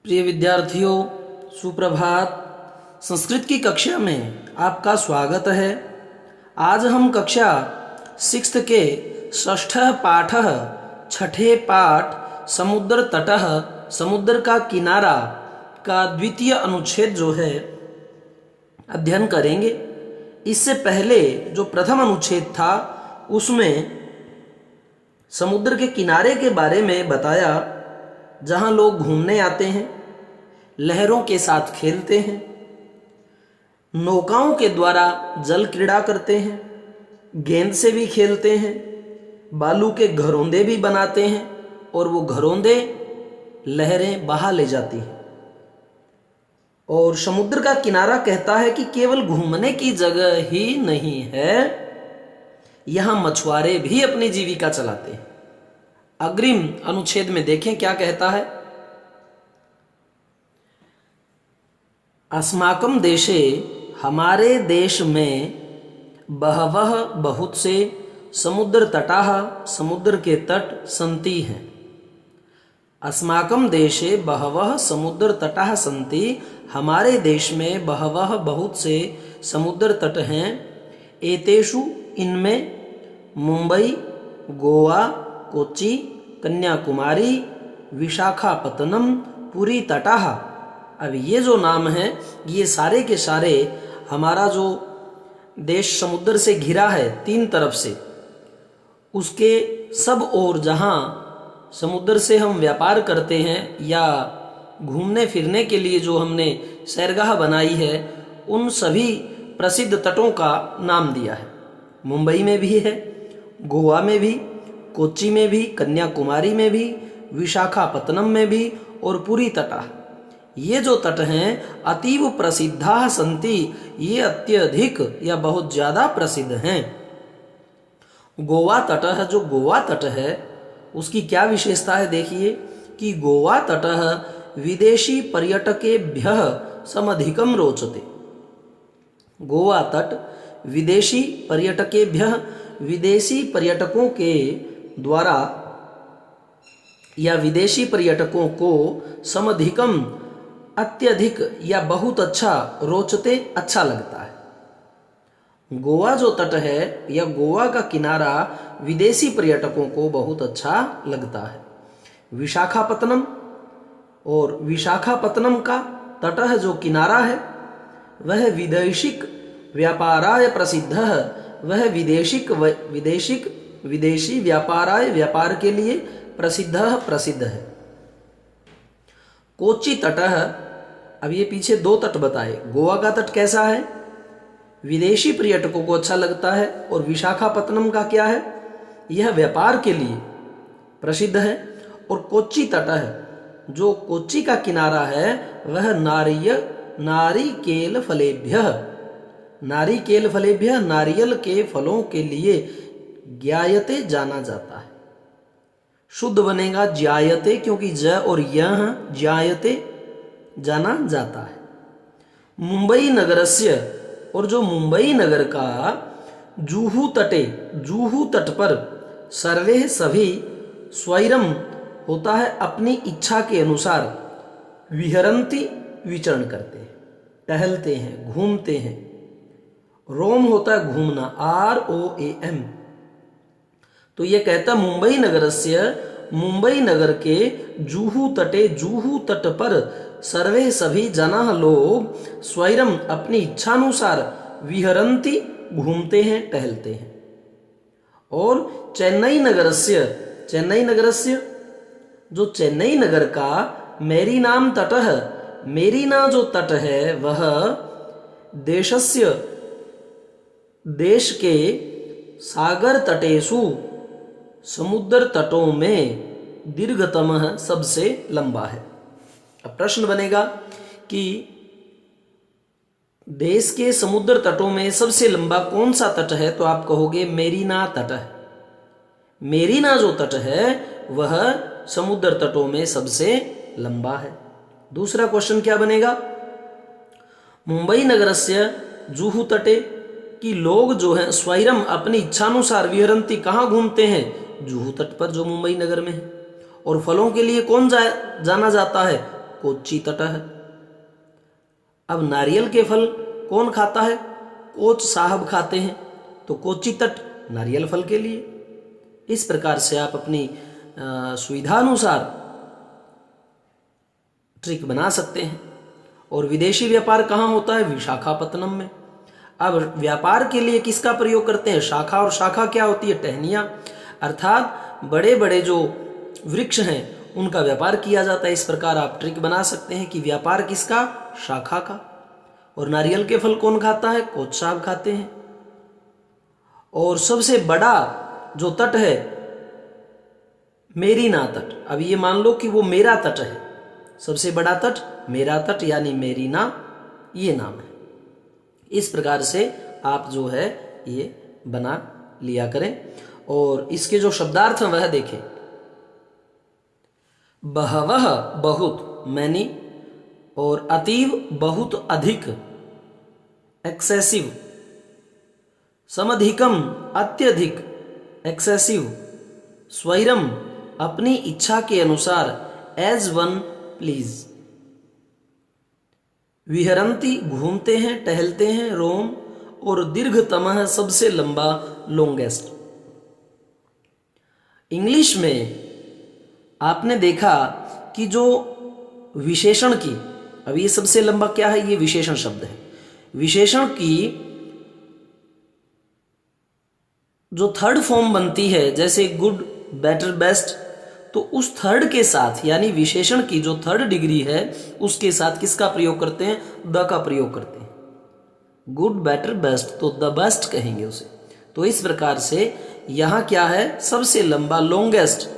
प्रिय विद्यार्थियों, सुप्रभात। संस्कृत की कक्षा में आपका स्वागत है। आज हम कक्षा 6 के षष्ठ पाठ छठे पाठ समुद्र तटः समुद्र का किनारा का द्वितीय अनुच्छेद जो है अध्ययन करेंगे। इससे पहले जो प्रथम अनुच्छेद था उसमें समुद्र के किनारे के बारे में बताया, जहाँ लोग घूमने आते हैं, लहरों के साथ खेलते हैं, नौकाओं के द्वारा जल क्रीड़ा करते हैं, गेंद से भी खेलते हैं, बालू के घरौंदे भी बनाते हैं और वो घरौंदे लहरें बहा ले जाती हैं। और समुद्र का किनारा कहता है कि केवल घूमने की जगह ही नहीं है, यहाँ मछुआरे भी अपनी जीविका चलाते हैं। अग्रिम अनुच्छेद में देखें क्या कहता है। अस्माकं देशे, हमारे देश में बहवः बहुत से समुद्र तटाः समुद्र के तट सन्ति हैं। अस्माकं देशे बहवः समुद्र तटाः सन्ति, हमारे देश में बहवः बहुत से समुद्र तट हैं। एतेषु इनमें मुंबई, गोवा, कोच्चि, कन्याकुमारी, विशाखापत्तनम, पुरी तटाः। अब ये जो नाम हैं ये सारे के सारे हमारा जो देश समुद्र से घिरा है तीन तरफ से, उसके सब ओर जहाँ समुद्र से हम व्यापार करते हैं या घूमने फिरने के लिए जो हमने सैरगाह बनाई है, उन सभी प्रसिद्ध तटों का नाम दिया है। मुंबई में भी है, गोवा में भी, कोच्चि में भी, कन्याकुमारी में भी, विशाखापत्तनम में भी और पुरी तटा। ये जो तट हैं अतीव प्रसिद्धा सन्ति, ये अत्यधिक या बहुत ज़्यादा प्रसिद्ध हैं। गोवा तट है, जो गोवा तट है उसकी क्या विशेषता है देखिए कि गोवा तट विदेशी पर्यटकेभ्यः समधिकम रोचते। गोवा तट विदेशी पर्यटकेभ्यः, विदेशी पर्यटकों के द्वारा या विदेशी पर्यटकों को समधिकम अत्यधिक या बहुत अच्छा, रोचते अच्छा लगता है। गोवा जो तट है या गोवा का किनारा विदेशी पर्यटकों को बहुत अच्छा लगता है। विशाखापत्तनम, और विशाखापत्तनम का तट है जो किनारा है वह विदेशिक व्यापाराय प्रसिद्ध है। वह विदेशी व्यापाराय, व्यापार के लिए प्रसिद्ध है। कोच्चि तट है, अब ये पीछे दो तट बताए। गोवा का तट कैसा है, विदेशी पर्यटकों को अच्छा लगता है, और विशाखापत्तनम का क्या है, यह व्यापार के लिए प्रसिद्ध है। और कोच्चि तट है, जो कोच्चि का किनारा है वह नारिकेल फलेभ्यः, नारियल के फलों के लिए ज्ञायते जाना जाता है। शुद्ध बनेगा ज्यायते, क्योंकि ज और यह ज्यायते जाना जाता है। मुंबई नगरस्य, और जो मुंबई नगर का जुहू तट पर सर्वे सभी स्वैरम होता है, अपनी इच्छा के अनुसार, विहरन्ति विचरण करते हैं, टहलते हैं, घूमते हैं। रोम होता है घूमना, ROAM। तो ये कहता मुंबई नगरस्य, मुंबई नगर के जुहू तट पर सर्वे सभी जनाः लोग स्वैरम अपनी इच्छानुसार, विहरन्ति घूमते हैं, टहलते हैं। और चेन्नई नगरस्य, जो चेन्नई नगर का मेरीनाम तट है, मेरीना जो तट है वह देश के सागर तटेषु, समुद्र तटों में दीर्घतम है, सबसे लंबा है। अब प्रश्न बनेगा कि देश के समुद्र तटों में सबसे लंबा कौन सा तट है, तो आप कहोगे मेरीना तट है। मेरीना जो तट है वह समुद्र तटों में सबसे लंबा है। दूसरा क्वेश्चन क्या बनेगा, मुंबई नगरस्य जुहू तटे, कि लोग जो हैं स्वैरम अपनी इच्छानुसार, विहरन्ति कहाँ घूमते हैं, जुहू तट पर जो मुंबई नगर में है। और फलों के लिए कौन जाना जाता है, कोच्चि तटः। अब नारियल के फल कौन खाता है? कोच साहब खाते हैं, तो कोच्चि तट नारियल फल के लिए। इस प्रकार से आप अपनी सुविधानुसार ट्रिक बना सकते हैं। और विदेशी व्यापार कहाँ होता है? विशाखापत्तनम में। अब व्यापार के लिए किसका प्रयोग करते हैं? शाखा। और शाखा क्या होती है? टहनियाँ, अर्थात बड़े बड़े जो वृक्ष हैं उनका व्यापार किया जाता है। इस प्रकार आप ट्रिक बना सकते हैं कि व्यापार किसका? शाखा का। और नारियल के फल कौन खाता है? कोच साहब खाते हैं। और सबसे बड़ा जो तट है मेरीना तट। अब ये मान लो कि वो मेरा तट है, सबसे बड़ा तट मेरा तट यानी मेरीना, ये नाम है। इस प्रकार से आप जो है ये बना लिया करें। और इसके जो शब्दार्थ हैं वह देखें। बहवह बहुत, मैनी, और अतीव बहुत अधिक, एक्सेसिव, समधिकम अत्यधिक, एक्सेसिव, स्वैरम अपनी इच्छा के अनुसार, एज वन प्लीज, विहरंती घूमते हैं टहलते हैं, रोम, और दीर्घतमः सबसे लंबा, लॉन्गेस्ट। इंग्लिश में आपने देखा कि जो विशेषण की, अब ये सबसे लंबा क्या है? ये विशेषण शब्द है। विशेषण की जो थर्ड फॉर्म बनती है, जैसे गुड, बेटर, बेस्ट, तो उस थर्ड के साथ यानी विशेषण की जो थर्ड डिग्री है उसके साथ किसका प्रयोग करते हैं? द का प्रयोग करते हैं। गुड, बेटर, बेस्ट, तो द बेस्ट कहेंगे उसे। तो इस प्रकार से यहां क्या है? सबसे लंबा, लॉन्गेस्ट।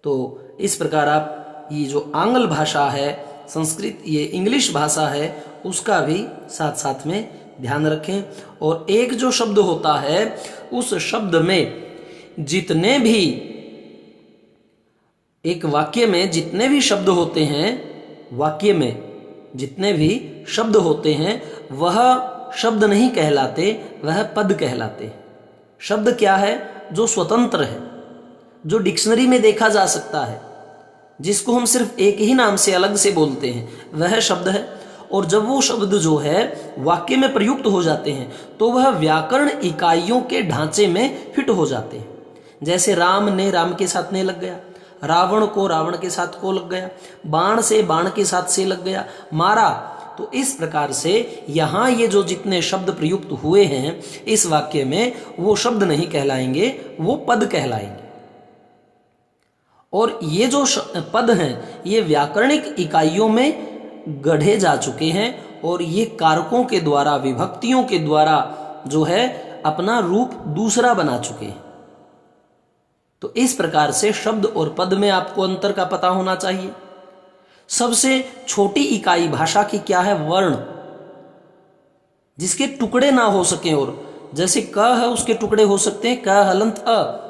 तो इस प्रकार आप ये जो आंग्ल भाषा है, संस्कृत, ये इंग्लिश भाषा है, उसका भी साथ साथ में ध्यान रखें। और एक जो शब्द होता है उस शब्द में जितने भी, एक वाक्य में जितने भी शब्द होते हैं, वाक्य में जितने भी शब्द होते हैं वह शब्द नहीं कहलाते, वह पद कहलाते। शब्द क्या है? जो स्वतंत्र है, जो डिक्शनरी में देखा जा सकता है, जिसको हम सिर्फ एक ही नाम से अलग से बोलते हैं, वह शब्द है। और जब वो शब्द जो है वाक्य में प्रयुक्त हो जाते हैं तो वह व्याकरण इकाइयों के ढांचे में फिट हो जाते हैं। जैसे राम ने राम के साथ ने लग गया, रावण को रावण के साथ को लग गया, बाण से बाण के साथ से लग गया, मारा। तो इस प्रकार से यहाँ ये जो जितने शब्द प्रयुक्त हुए हैं इस वाक्य में, वो शब्द नहीं कहलाएंगे, वो पद कहलाएंगे। और ये जो पद हैं ये व्याकरणिक इकाइयों में गढ़े जा चुके हैं और ये कारकों के द्वारा, विभक्तियों के द्वारा जो है अपना रूप दूसरा बना चुके हैं। तो इस प्रकार से शब्द और पद में आपको अंतर का पता होना चाहिए। सबसे छोटी इकाई भाषा की क्या है? वर्ण, जिसके टुकड़े ना हो सके। और जैसे क है उसके टुकड़े हो सकते हैं, क हलंत अ,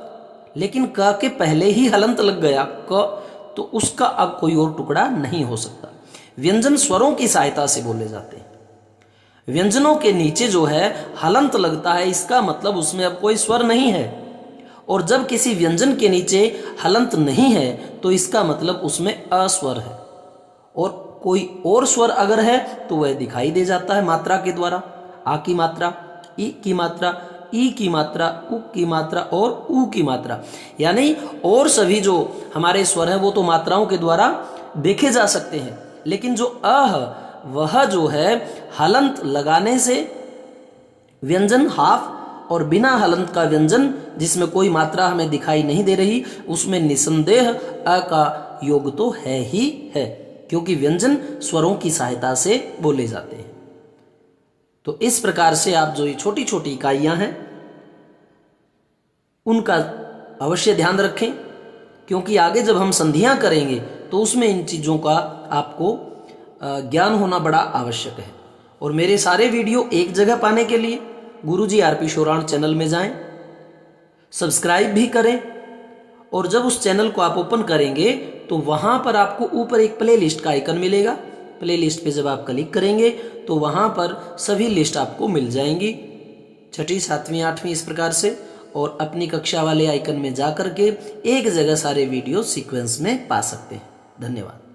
लेकिन क के पहले ही हलंत लग गया क, तो उसका अब कोई और टुकड़ा नहीं हो सकता। व्यंजन स्वरों की सहायता से बोले जाते हैं। व्यंजनों के नीचे जो है हलंत लगता है, इसका मतलब उसमें अब कोई स्वर नहीं है। और जब किसी व्यंजन के नीचे हलंत नहीं है तो इसका मतलब उसमें अस्वर है। और कोई और स्वर अगर है तो वह दिखाई दे जाता है मात्रा के द्वारा। आ की मात्रा, ई की मात्रा, ई की मात्रा, उ की मात्रा और ऊ की मात्रा, यानी और सभी जो हमारे स्वर हैं वो तो मात्राओं के द्वारा देखे जा सकते हैं। लेकिन जो अ वह जो है हलंत लगाने से व्यंजन हाफ, और बिना हलंत का व्यंजन जिसमें कोई मात्रा हमें दिखाई नहीं दे रही, उसमें निसंदेह अ का योग तो है ही है, क्योंकि व्यंजन स्वरों की सहायता से बोले जाते हैं। तो इस प्रकार से आप जो ये छोटी छोटी इकाइयां हैं उनका अवश्य ध्यान रखें, क्योंकि आगे जब हम संधियां करेंगे तो उसमें इन चीज़ों का आपको ज्ञान होना बड़ा आवश्यक है। और मेरे सारे वीडियो एक जगह पाने के लिए गुरुजी आरपी शोराण चैनल में जाएं, सब्सक्राइब भी करें। और जब उस चैनल को आप ओपन करेंगे तो वहां पर आपको ऊपर एक प्लेलिस्ट का आइकन मिलेगा। प्लेलिस्ट पे जब आप क्लिक करेंगे तो वहां पर सभी लिस्ट आपको मिल जाएंगी, 6ठी 7वीं 8वीं इस प्रकार से। और अपनी कक्षा वाले आइकन में जा करके एक जगह सारे वीडियो सीक्वेंस में पा सकते हैं। धन्यवाद।